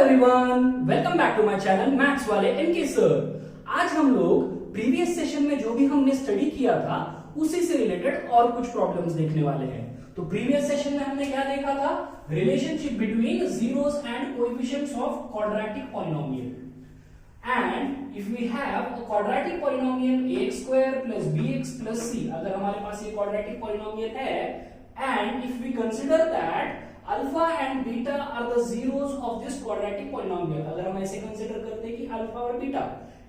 Everyone, welcome back to my channel maths वाले NK sir. आज हम लोग प्रीवियस सेशन में जो भी हमने स्टडी किया था उसी से रिलेटेड और कुछ प्रॉब्लम्स देखने वाले हैं। तो प्रीवियस सेशन में हमने क्या देखा था? Relationship between zeros and coefficients of quadratic polynomial. And if we have a quadratic polynomial ax square plus bx plus c, अगर हमारे पास ये क्वाड्रेटिक पॉलिनोमियल है and if we consider that alpha and beta are the zeros of this quadratic polynomial, अगर हम ऐसे consider करते हैं कि अल्फा और बीटा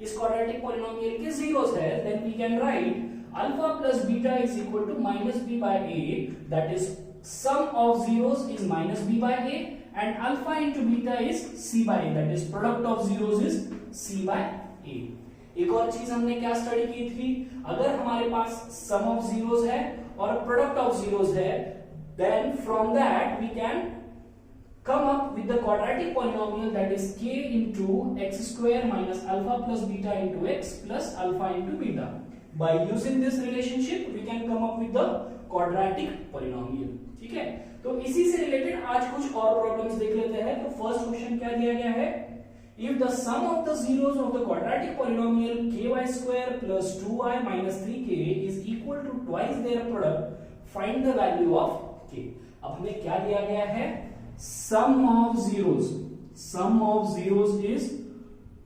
इस क्वाड्रेटिक पॉलिनोमियल के जीरोस है, then we can write alpha plus beta is equal to minus b by a, that is sum of zeros is minus b by a and alpha into beta is c by a, that is product of zeros is c by a। एक और चीज हमने क्या study की थी? अगर हमारे पास sum of zeros है और product of zeros है, then from that we can come up with the quadratic polynomial that is k into x square minus alpha plus beta into x plus alpha into beta। By using this relationship we can come up with the quadratic polynomial। ठीक है, तो इसी से related आज कुछ और problems देख लेते हैं। तो फर्स्ट क्वेश्चन क्या दिया गया है? If the sum of the zeros of the quadratic polynomial ky square plus 2y minus 3k is equal to twice their product, find the value of k। अब हमें क्या दिया गया है? Sum of zeros, sum of zeros is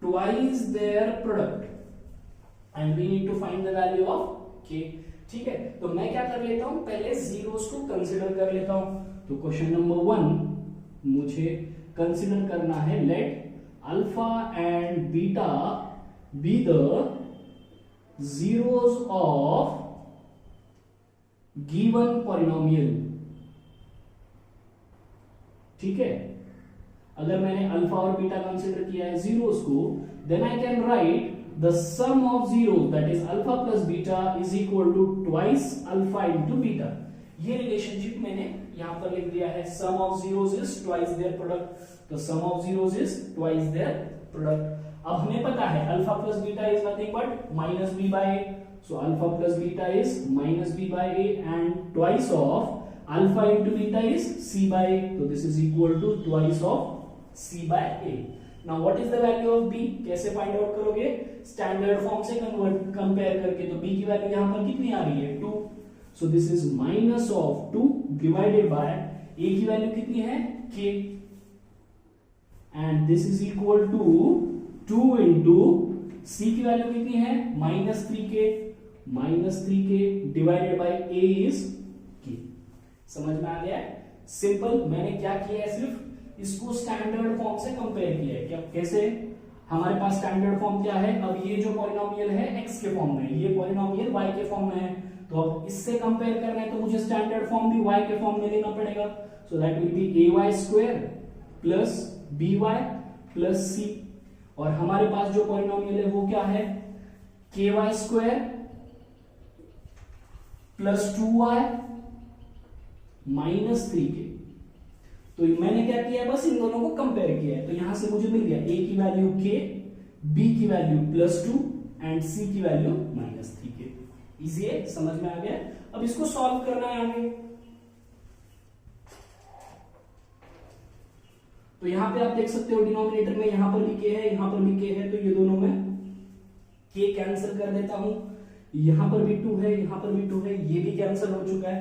twice their product and we need to find the value of k। ठीक है, तो मैं क्या कर लेता हूं, पहले जीरोस को कंसीडर कर लेता हूं। तो क्वेश्चन नंबर 1 मुझे कंसीडर करना है, let alpha and beta be the zeros of given polynomial. ठीक है, अगर मैंने अल्फा और बीटा कंसीडर किया है जीरोस को, then I can write the sum of zeros, that is alpha plus beta is equal to twice alpha into beta। ये relationship मैंने यहां पर लिख दिया है, sum of zeros is twice their product, तो sum of zeros is twice their product। अब हमें पता है alpha plus beta is nothing but minus b by a, so alpha plus beta is minus b by a and twice of alpha into beta is c by a, so this is equal to twice of c by a। Now what is the value of b? कैसे find out करोगे? Standard form से compare करके। तो b की value यहां पर कितनी आ रही है? 2, so this is minus of 2 divided by a की वैल्यू कितनी है? k, and this is equal to 2 into c की वैल्यू कितनी है? Minus 3k divided by a is k। समझ में आ गया? सिंपल, मैंने क्या किया है, सिर्फ इसको स्टैंडर्ड फॉर्म से कंपेयर किया है। क्या कैसे? हमारे पास स्टैंडर्ड फॉर्म क्या है? अब ये जो पॉलिनोमियल है x के फॉर्म में, ये पॉलिनोमियल y के फॉर्म में है, तो अब इससे कंपेयर करना है तो मुझे स्टैंडर्ड फॉर्म भी y के फॉर्म में लेना पड़ेगा। So that will be ay square plus by plus c, और हमारे पास जो पॉलिनोमियल है वो क्या है? ky square plus 2y minus 3k। तो मैंने क्या किया, बस इन दोनों को कंपेयर किया है। तो यहां से मुझे मिल गया a की वैल्यू k, b की वैल्यू प्लस 2 एंड c की वैल्यू माइनस 3k। इजी है, समझ में आ गया? अब इसको सॉल्व करना है आगे। तो यहां पे आप देख सकते हो डिनोमिनेटर में यहां पर भी k है, यहां पर भी k है, तो ये दोनों में k कैंसिल कर देता हूं। यहां पर भी 2 है, यहां पर भी 2 है, ये भी कैंसिल हो चुका है।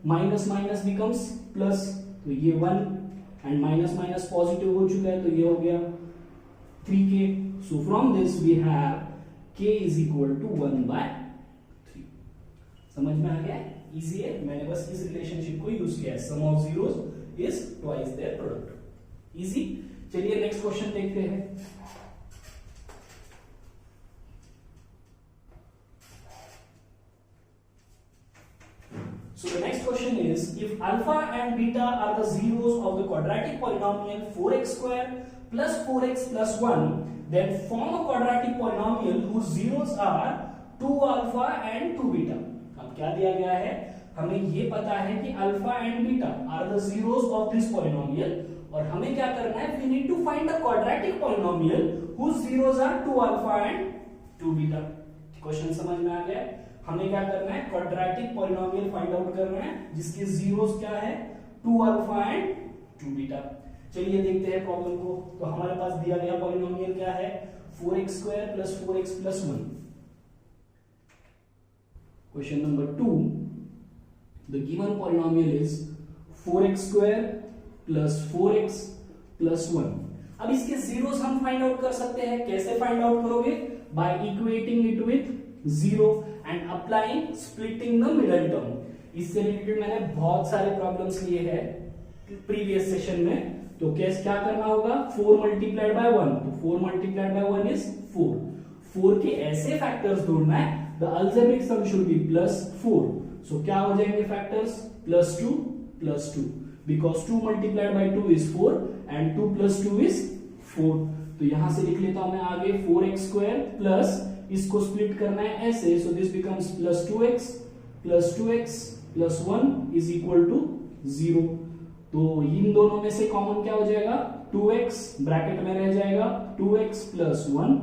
माइनस माइनस बिकम्स प्लस, तो ये 1 एंड माइनस माइनस पॉजिटिव हो चुका है, तो ये हो गया 3k। So from this we have k is equal to 1/3। समझ में आ गया? इजी है, मैंने बस इस रिलेशनशिप को यूज किया है, sum of zeros is twice their product. Easy. चलिए नेक्स्ट क्वेश्चन देखते हैं। So the next question is, if alpha and beta are the zeros of the quadratic polynomial 4x square plus 4x plus 1, then form a quadratic polynomial whose zeros are 2 alpha and 2 beta। अब क्या दिया गया है? हमें ये पता है कि alpha and beta are the zeros of this polynomial, और हमें क्या करना है? We need to find a quadratic polynomial whose zeros are 2 alpha and 2 beta। Question समझ में आ गया? हमें क्या करना है? क्वाड्रेटिक पॉलिनोमियल फाइंड आउट करना है जिसके जीरोस क्या है? 2 अल्फा एंड 2 बीटा। चलिए देखते हैं प्रॉब्लम को। तो हमारे पास दिया गया पॉलिनोमियल क्या है, 4x² plus 4x plus 1। Question number 2, the given polynomial is 4x² plus 4x plus 1। अब इसके जीरोस हम फाइंड आउट कर सकते हैं। कैसे फाइंड आउट करोगे? By equating it with zero and applying splitting the middle term. इससे रिलेटेड मैंने बहुत सारे प्रॉब्लम्स लिए हैं प्रीवियस सेशन में। तो कैसे क्या करना होगा, 4 मल्टीप्लाइड बाय 1, तो 4 मल्टीप्लाइड बाय 1 इज 4। 4 के ऐसे फैक्टर्स ढूंढना है, the algebraic sum should be plus 4। So क्या हो जाएंगे factors, plus 2 plus 2, because 2 multiplied by 2 is 4 and 2 plus 2 is 4। तो यहां से लिख लेता हूं मैं आगे 4x² प्लस, इसको स्प्लिट करना है ऐसे, so this becomes plus 2x plus 1 is equal to 0। तो इन दोनों में से कॉमन क्या हो जाएगा, 2x ब्रैकेट में रह जाएगा, 2x प्लस 1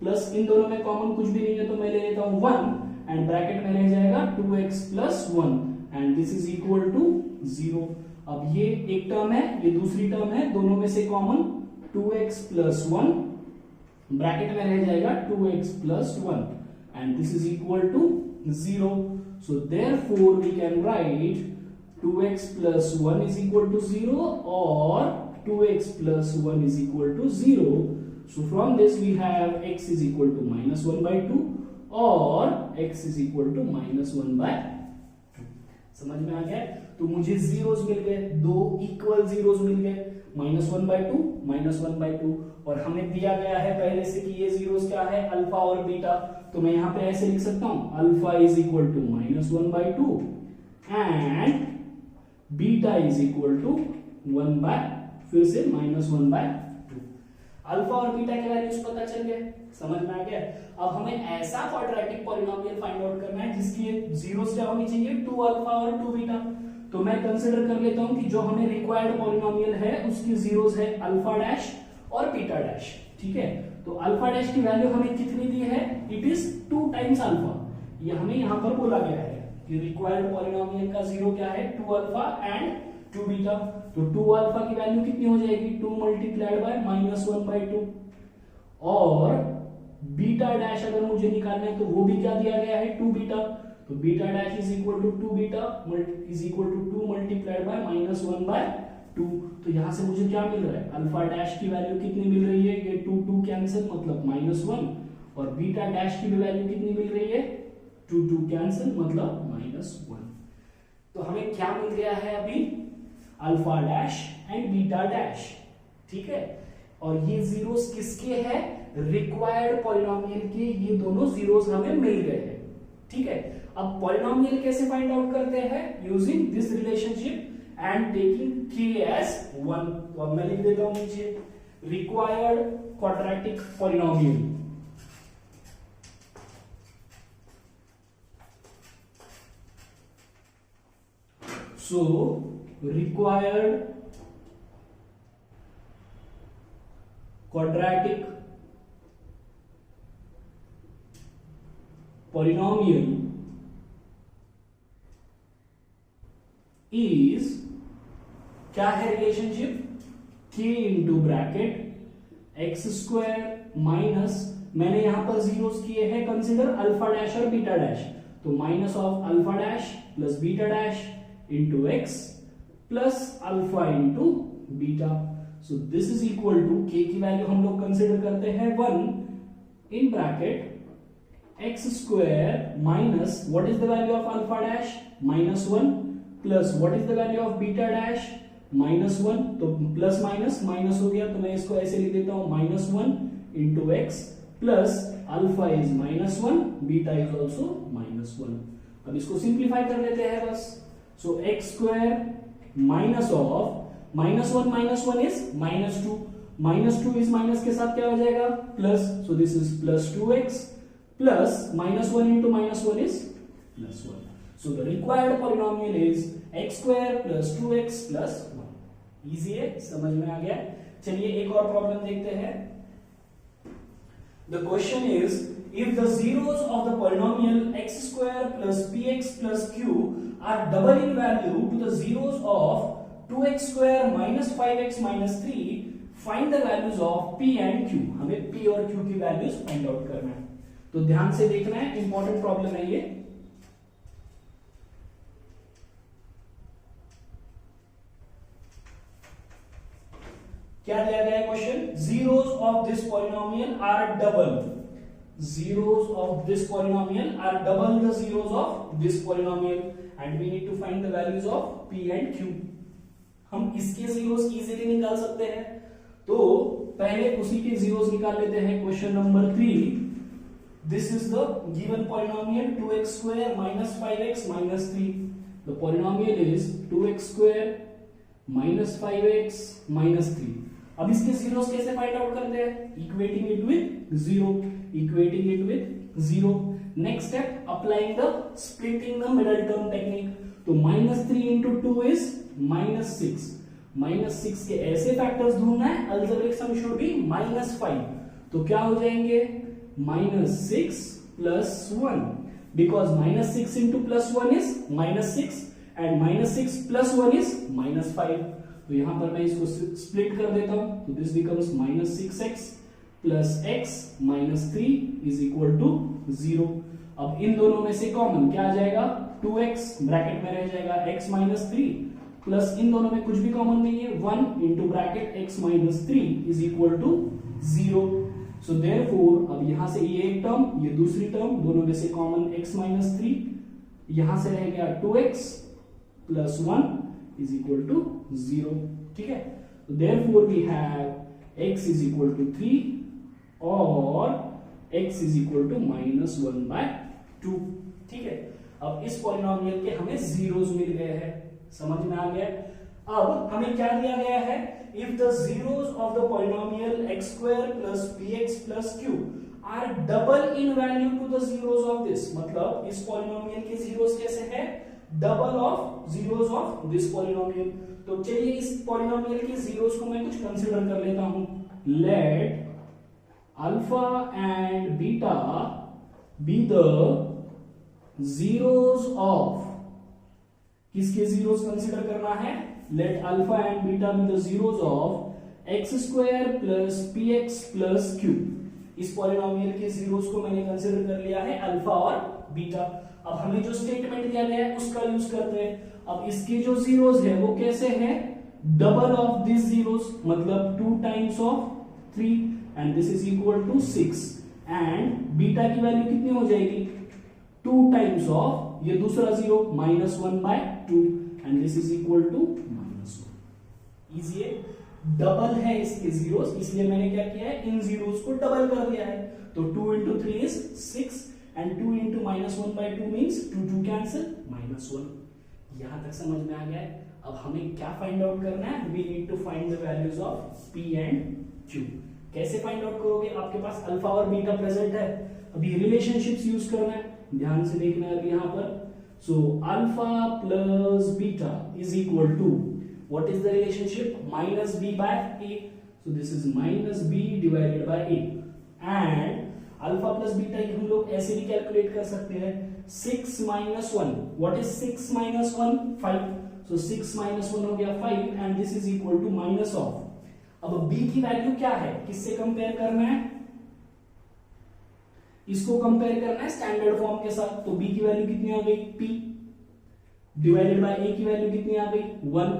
प्लस इन दोनों में कॉमन कुछ भी नहीं है तो मैं ले लेता हूं 1 एंड ब्रैकेट में रह जाएगा 2x plus 1 and this is equal to 0। अब ये एक टर्म है, ये दूसरी टर्म है, दोनों में से कॉमन 2x प्लस 1 ब्रैकेट में रह जाएगा 2x plus 1 and this is equal to 0। So therefore we can write 2x plus 1 is equal to 0 or 2x plus 1 is equal to 0. So from this we have x is equal to minus 1 by 2 or x is equal to minus 1 by 2. समझ में आ गया? तो मुझे zeros मिल गए, दो equal zeros मिल गए, minus 1 by 2 minus 1 by 2। और हमें दिया गया है पहले से कि ये जीरोस क्या है, अल्फा और बीटा। तो मैं यहां पे ऐसे लिख सकता हूं, alpha is equal to minus 1 by 2 and beta is equal to 1 by, फिर से माइनस 1 बाय 2। अल्फा और बीटा के वैल्यूज पता चल गए, समझ में आ गया। अब हमें ऐसा क्वाड्रेटिक पॉलिनोमियल फाइंड आउट करना है जिसकी जीरोस क्या होनी चाहिए, 2 अल्फा और 2 बीटा। तो मैं कंसीडर कर लेता हूं कि जो हमें रिक्वायर्ड पॉलिनोमियल है उसकी जीरोस है अल्फा डैश और बीटा डैश। ठीक है, तो अल्फा डैश की वैल्यू हमें कितनी दी है, इट इज 2 टाइम्स अल्फा। ये हमें यहां पर बोला गया है कि रिक्वायर्ड पॉलिनोमियल का जीरो क्या है, 2 अल्फा एंड 2 बीटा। तो 2 अल्फा की वैल्यू कितनी हो जाएगी, 2 मल्टीप्लाइड बाय माइनस 1 बाय 2 और बीटा डैश अगर मुझे निकालना है तो वो भी क्या दिया गया है, 2 बीटा। तो beta dash is equal to 2 beta is equal to 2 multiplied by minus 1 by 2। तो यहां से मुझे क्या मिल रहा है, अल्फा डैश की वैल्यू कितनी मिल रही है, ये 2 कैंसिल मतलब माइनस 1 और बीटा डैश की भी वैल्यू कितनी मिल रही है, 2 कैंसिल मतलब माइनस 1। तो हमें क्या मिल गया है अभी, alpha dash and beta dash. ठीक है, और ये जीरोस किसके हैं, रिक्वायर्ड पॉलिनोमियल के, ये दोनों जीरोस हमें मिल गए हैं। ठीक है, अब पॉलिनोमियल कैसे फाइंड आउट करते हैं, using this relationship and taking k as 1। तो अब मैं लिख देता हूं नीचे, required quadratic polynomial. So required quadratic polynomial is क्या है relationship, k into bracket x square minus, मैंने यहां पर जीरोस किए हैं, कंसिडर अल्फा डैश और बीटा डैश, तो minus of alpha dash plus beta dash into x plus alpha into beta. So this is equal to k की value हम लोग कंसिडर करते हैं 1 in bracket x square minus what is the value of alpha dash minus 1 plus what is the value of beta dash minus 1। तो plus minus minus हो गया, तो मैं इसको ऐसे लिख देता हूं minus 1 into x plus alpha is minus 1 beta is also minus 1। अब इसको सिंप्लीफाई कर लेते हैं बस। So x square minus of minus 1 is minus 2, minus 2 is minus के साथ क्या हो जाएगा, plus, so this is plus 2x plus minus 1 into minus 1 is plus 1। So the required polynomial is x square plus 2x plus 1। Easy है, समझ में आ गया। चलिए एक और प्रॉब्लम देखते हैं। The question is, if the zeros of the polynomial x square plus px plus q are double in value to the zeros of 2x square minus 5x minus 3, find the values of p and q। हमें p और q की values find out करना है, तो ध्यान से देखना है, इंपॉर्टेंट प्रॉब्लम है ये। क्या दिया गया है question? zeros of this polynomial are double, zeros of this polynomial are double the zeros of this polynomial and we need to find the values of p and q। हम इसके zeros easily निकाल सकते हैं, तो पहले उसी के zeros निकाल लेते हैं। Question number 3, this is the given polynomial 2x square minus 5x minus 3, the polynomial is 2x square minus 5x minus 3। अब इसके जीरोस कैसे फाइंड आउट करते हैं? Equating it with zero, equating it with zero. Next step, applying the splitting the middle term technique. तो -3 into 2 is -6, -6 के ऐसे factors ढूंढना है, अलजेब्रिक सम शुड बी -5। तो क्या हो जाएंगे? -6 plus 1, because -6 into +1 is -6 and -6 plus 1 is -5। तो यहां पर मैं इसको स्प्लिट कर देता हूं, तो this becomes -6x plus x minus 3 is equal to 0। अब इन दोनों में से कॉमन क्या आ जाएगा? 2x ब्रैकेट में रह जाएगा, x माइनस 3 प्लस इन दोनों में कुछ भी कॉमन नहीं है, 1 into bracket x minus 3 is equal to 0। So therefore अब यहां से ये एक टर्म, ये दूसरी टर्म, दोनों में से कॉमन x माइनस 3, यहां से रह गया 2x plus 1 is equal to 0। ठीक है, तो therefore we have x is equal to 3 और x is equal to -1/2। ठीक है, अब इस पॉलिनोमियल के हमें जीरोस मिल गए हैं, समझ में आ गया। अब हमें क्या दिया गया है? If the zeros of the polynomial x square plus px plus q are double in value to the zeros of this, मतलब इस पॉलिनोमियल के जीरोस कैसे है? Double of zeros of this polynomial. तो चलिए इस पॉलिनोमियल के जीरोस को मैं कुछ कंसीडर कर लेता हूं। Let alpha and beta be the zeros of, किसके जीरोस कंसीडर करना है? Let alpha and beta be the zeros of x square plus P x plus Q. इस पॉलिनोमियल के जीरोस को मैंने कंसीडर कर लिया है अल्फा और बीटा। अब हमें जो स्टेटमेंट दिया गया है उसका यूज करते हैं। अब इसके जो जीरोस है वो कैसे है? डबल ऑफ दिस जीरोस, मतलब 2 times of 3 and this is equal to 6 and beta की वैल्यू कितनी हो जाएगी? 2 टाइम्स ऑफ ये दूसरा zero -1/2 and this is equal to -1। Easy है, डबल है इसके जीरोस, इसलिए मैंने क्या किया है? इन जीरोस को डबल कर दिया है। तो 2 into 3 is 6 and 2 into -1/2 means 2 cancel -1। यहां तक समझ में आ गया है। अब हमें क्या फाइंड आउट करना है? We need to find the values of p and q। कैसे फाइंड आउट करोगे? आपके पास अल्फा और बीटा प्रेजेंट है, अभी रिलेशनशिप्स यूज करना है, ध्यान से देखना है अभी यहां पर। So alpha plus beta is equal to, what is the relationship? -b/a। So this is -b divided by a and alpha plus beta हम लोग ऐसे भी कैलकुलेट कर सकते हैं। 6 minus 1, what is 6 minus 1? 5। so 6 minus 1 हो गया 5 and this is equal to minus of। अब b की वैल्यू क्या है? किससे कंपेयर करना है? इसको कंपेयर करना है स्टैंडर्ड फॉर्म के साथ। तो b की वैल्यू कितनी आ गई? p डिवाइडेड बाय a की वैल्यू कितनी आ गई? 1।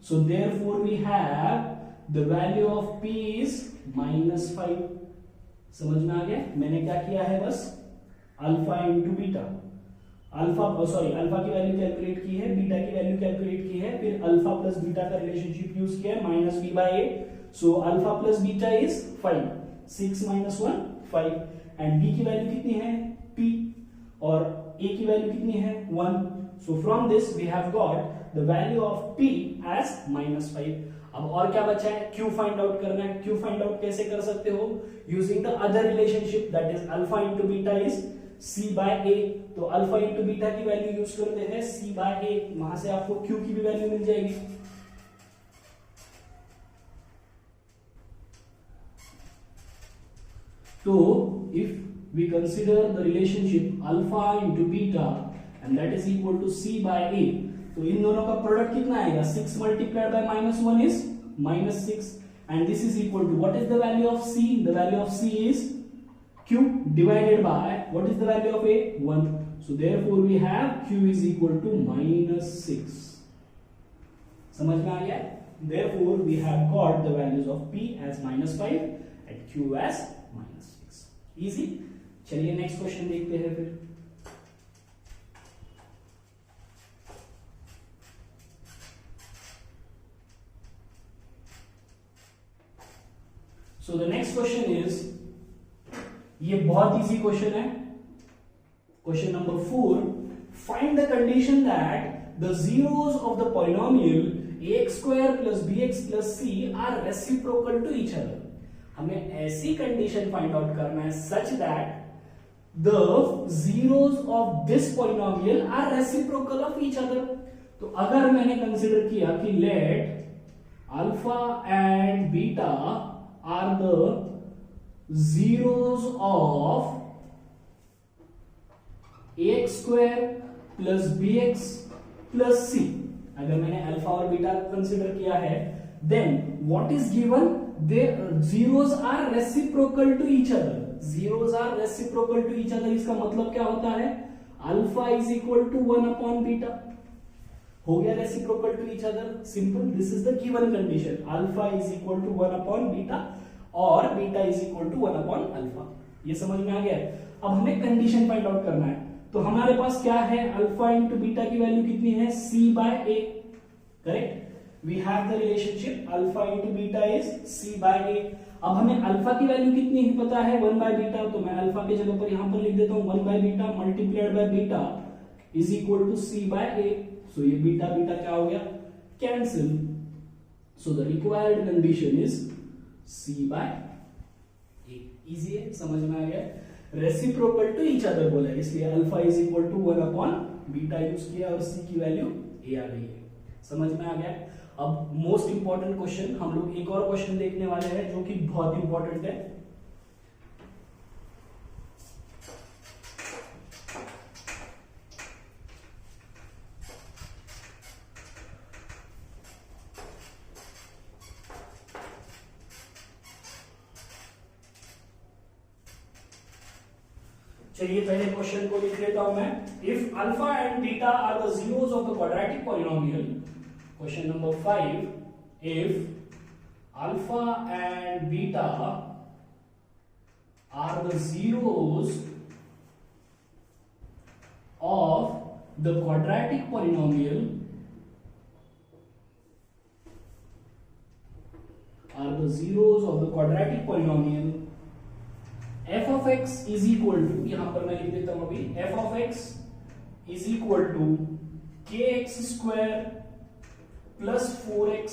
so therefore we have the value of p is -5। समझ में आ गया? मैंने क्या किया है? बस अल्फा इंटू बीटा, अल्फा की वैल्यू कैलकुलेट की है, बीटा की वैल्यू कैलकुलेट की है, फिर अल्फा प्लस बीटा का रिलेशनशिप यूज किया -b/a। So alpha plus beta is 5, 6 minus 1 5 and b की वैल्यू कितनी है? p और a की वैल्यू कितनी है? 1। So from this we have got the value of p as -5। अब और क्या बचा है? q फाइंड आउट करना है। q फाइंड आउट कैसे कर सकते हो? Using the other relationship that is alpha into beta is c/a। तो अल्फा इंटू बीटा की वैल्यू यूज करते हैं c/a, वहां से आपको q की भी वैल्यू मिल जाएगी। तो if we consider the relationship alpha into beta and that is equal to c/a, तो इन दोनों का प्रोडक्ट कितना आएगा, 6 multiplied by -1 is -6 and this is equal to what is the value of c, the value of c is q divided by what is the value of a, 1. So therefore we have q is equal to -6. समझ में आ गया? Therefore we have got the values of p as -5 and q as -6. Easy. चलिए next question देखते हैं फिर. So the next question is, ये बहुत easy question है. Question number 4, find the condition that the zeros of the polynomial ax square plus bx plus c are reciprocal to each other. हमें ऐसी condition find out करना है such that the zeros of this polynomial are reciprocal of each other. तो अगर मैंने consider किया कि let alpha and beta are the zeros of ax square plus bx plus c, अगर मैंने अल्फा और बीटा कंसिडर किया है, then what is given, their zeros are reciprocal to each other. Zeros are reciprocal to each other. इसका मतलब क्या होता है, alpha is equal to 1 upon beta. हो गया reciprocal to each other, simple. This is the given condition, alpha is equal to 1 upon beta और beta is equal to 1 upon alpha. ये समझ में आ गया. अब हमें कंडीशन फाइंड आउट करना है. तो हमारे पास क्या है, अल्फा इंटू बीटा की वैल्यू कितनी है, c by a. Correct. We have the relationship alpha into beta is c by a. अब हमें अल्फा की वैल्यू कितनी है पता है, 1 बाय बीटा. तो मैं अल्फा की जगह पर यहां पर लिख देता हूं 1 by beta multiplied by beta is equal to c by a. So ये बीटा बीटा क्या हो गया, cancel. So the required condition is c by a. Easy है, समझ में आ गया. रेसिप्रोकल टू ईच अदर बोला है, इसलिए alpha is equal to 1 upon beta use किया और c की वैल्यू a आ गई है. समझ में आ गया. अब मोस्ट इंपॉर्टेंट क्वेश्चन, हम लोग एक और क्वेश्चन देखने वाले हैं जो कि बहुत इंपॉर्टेंट है. चलिए पहले क्वेश्चन को लिख लेता हूं मैं. If alpha and beta are the zeros of the quadratic polynomial. Question number 5, if alpha and beta are the zeros of the quadratic polynomial f of x is equal to, यहां पर मैं लिख देता हूं अभी, f of x is equal to kx square plus 4x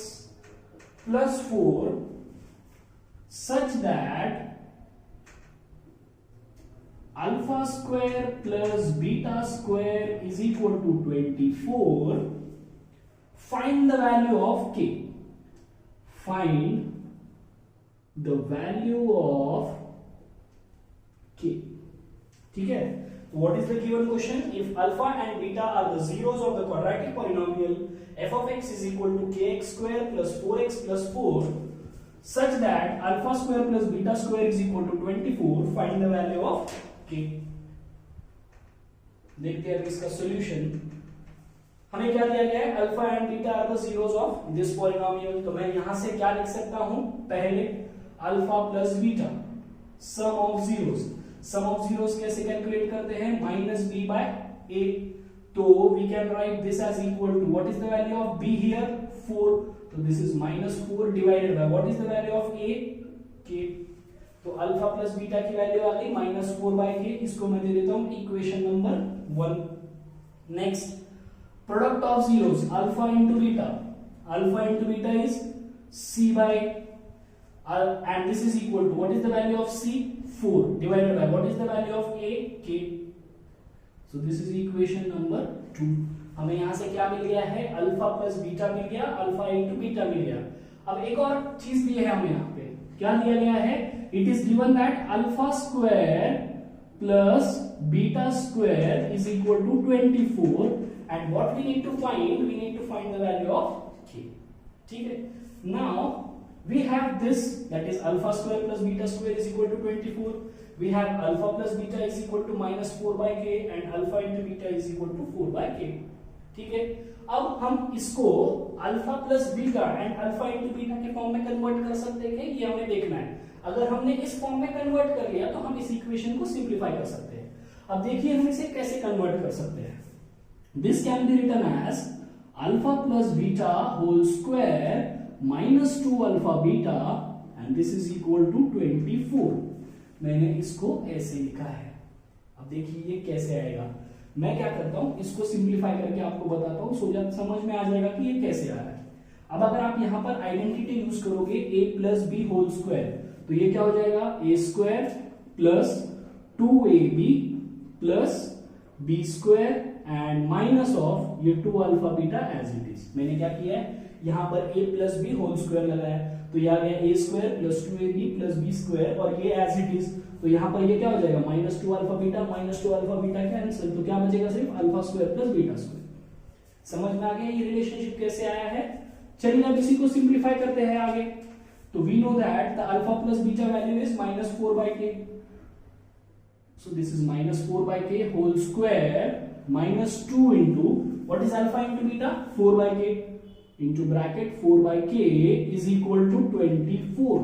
plus 4 such that alpha square plus beta square is equal to 24. Find the value of k. Find the value of k. ठीक है. What is the given question? If alpha and beta are the zeros of the quadratic polynomial f of x is equal to kx square plus 4x plus 4 such that alpha square plus beta square is equal to 24, find the value of k. देखते हैं इसका solution. हमें क्या दिया गया है, alpha and beta are the zeros of this polynomial. तो मैं यहां से क्या लिख सकता हूं, पहले alpha plus beta sum of zeros. Sum of zeros कैसे कैलकुलेट करते हैं, माइनस बी बाय ए. तो we can write this as equal to what is the value of b here, 4. तो this is -4 divided by what is the value of a, k. तो alpha plus beta की value आ गई -4 by k. इसको मैं दे देता हूं equation number 1. Next, product of zeros alpha into beta. Alpha into beta is c by and this is equal to what is the value of c, 4 divided by what is the value of a, k. so this is equation number 2. हमें यहां से क्या मिल गया है, alpha plus beta मिल गया, alpha into beta मिल गया. अब एक और चीज दी है हमें यहां पे, क्या दिया गया है, it is given that alpha square plus beta square is equal to 24 and what we need to find the value of k. ठीक है, now we have this, that is alpha square plus beta square is equal to 24. We have alpha plus beta is equal to minus 4 by k and alpha into beta is equal to 4 by k. ठीक है, अब हम इसको alpha plus beta and alpha into beta के form में convert कर सकते हैं, ये हमें देखना है. अगर हमने इस फॉर्म में कन्वर्ट कर लिया तो हम इस इक्वेशन को सिंप्लीफाई कर सकते हैं. अब देखिए हम इसे कैसे कन्वर्ट कर सकते हैं. This can be written as alpha plus beta whole square minus 2 alpha beta and this is equal to 24. मैंने इसको ऐसे लिखा है. अब देखिए ये कैसे आएगा. मैं क्या करता हूं, इसको सिंप्लीफाई करके आपको बताता हूं, सो जब समझ में आ जाएगा कि ये कैसे आ रहा है. अब अगर आप यहां पर आइडेंटिटी यूज करोगे a plus b whole square, तो ये क्या हो जाएगा, a square plus 2ab plus b square and minus of ये 2 alpha beta as it is. मैंने क्या किया है, यहां पर a plus b whole square लगाया, तो ये आ गया a square plus 2ab plus b square और ये एज इट इज. तो यहां पर ये क्या हो जाएगा, माइनस 2 अल्फा बीटा कैंसिल, तो क्या बचेगा, सिर्फ alpha square plus beta square. समझ में आ गया ये रिलेशनशिप कैसे आया है. चलिए अब इसी को सिंप्लीफाई करते हैं आगे. तो we know that the alpha plus beta value is minus 4 by k. So this is minus 4 by k whole square minus 2 into what is alpha into beta, 4 by k into bracket 4 by k is equal to 24.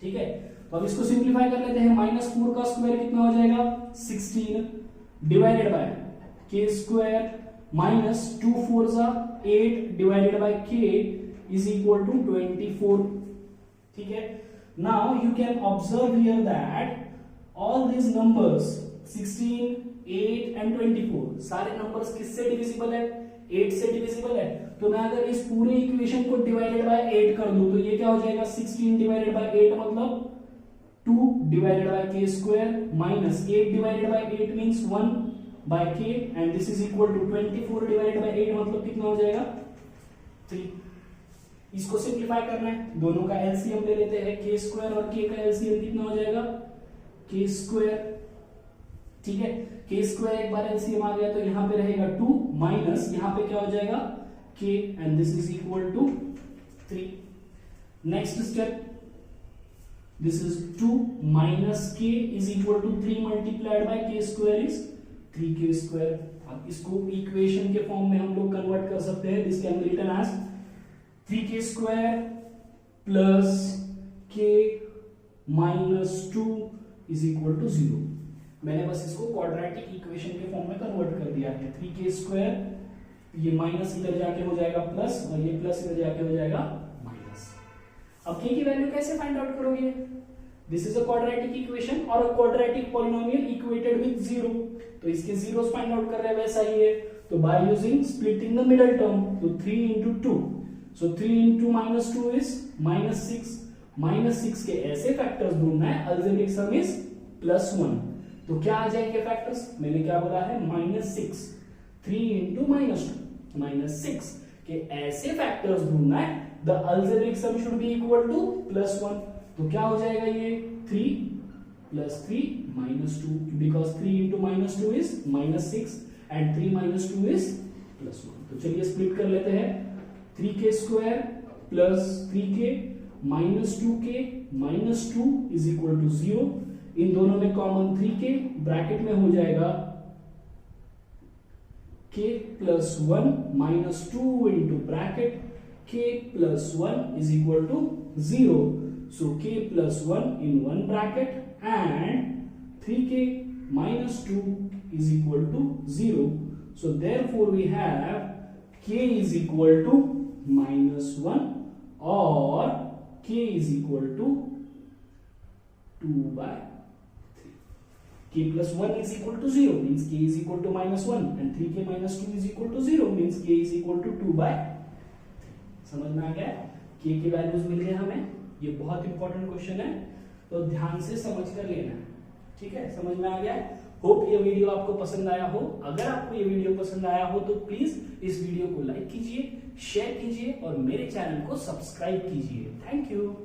ठीक है, तो अब इसको simplify कर लेते हैं. Minus 4 का square कितना हो जाएगा, 16 divided by k square minus 2 4 जा 8 divided by k is equal to 24. ठीक है, now you can observe here that all these numbers 16, 8 and 24 सारे नंबर्स किससे डिविजिबल है, 8 से डिविजिबल है. तो मैं अगर इस पूरे इक्वेशन को डिवाइडेड बाय 8 कर दूं तो ये क्या हो जाएगा, 16 डिवाइडेड बाय 8 मतलब 2 divided by k square minus 8 divided by 8 means 1 by k and this is equal to 24 divided by 8 मतलब कितना हो जाएगा, 3. इसको सिंप्लीफाई करना है, दोनों का एलसीएम ले लेते हैं. k स्क्वायर और k का एलसीएम कितना हो जाएगा, k स्क्वायर. ठीक है, k स्क्वायर एक बार एलसीएम आ गया तो यहां पे रहेगा 2 माइनस यहां पे क्या हो जाएगा k and this is equal to 3. Next step, this is 2 minus k is equal to 3 multiplied by k square is 3k square. अब इसको इक्वेशन के फॉर्म में हम लोग कन्वर्ट कर सकते हैं. This can be written as 3k square plus k minus 2 is equal to 0. मैंने बस इसको क्वाड्रेटिक इक्वेशन के फॉर्म में कन्वर्ट कर दिया है. 3k स्क्वायर, ये माइनस इधर जाके हो जाएगा प्लस और ये प्लस इधर जाके हो जाएगा माइनस. अब k की वैल्यू कैसे फाइंड आउट करोगे, this is a quadratic equation और a quadratic polynomial equated with 0. तो इसके जीरोस फाइंड आउट कर रहे हैं, वैसा ही है. तो by using splitting the middle term, तो 3 into 2, so 3 into minus 2 is minus 6. Minus 6 के ऐसे फैक्टर्स ढूंढना है, अल्जेब्रिक सम इज +1. तो क्या आ जाएंगे फैक्टर्स, मैंने क्या बोला है, -6. 3 into -2 -6 के ऐसे फैक्टर्स ढूंढना है. The algebraic sum should be equal to +1. तो क्या हो जाएगा ये 3 + 3 -2, because 3 into -2 is -6 and 3 - 2 is +1. तो चलिए स्प्लिट कर लेते हैं. 3k square plus 3k minus 2k minus 2 is equal to 0. इन दोनों में कॉमन 3k, ब्रैकेट में हो जाएगा k plus 1 minus 2 into bracket k plus 1 is equal to 0. So k plus 1 in one bracket and 3k minus 2 is equal to 0. So therefore we have k is equal to -1 और k is equal to 2/3. k plus 1 is equal to 0 means k is equal to -1 and 3k minus 2 is equal to 0 means k is equal to 2/3. समझ में आ गया, k के values मिल गए हमें. ये बहुत important question है, तो ध्यान से समझ कर लेना है. ठीक है, समझ में आ गया. होप ये वीडियो आपको पसंद आया हो. अगर आपको ये वीडियो पसंद आया हो तो प्लीज इस वीडियो को लाइक कीजिए, शेयर कीजिए और मेरे चैनल को सब्सक्राइब कीजिए. Thank you.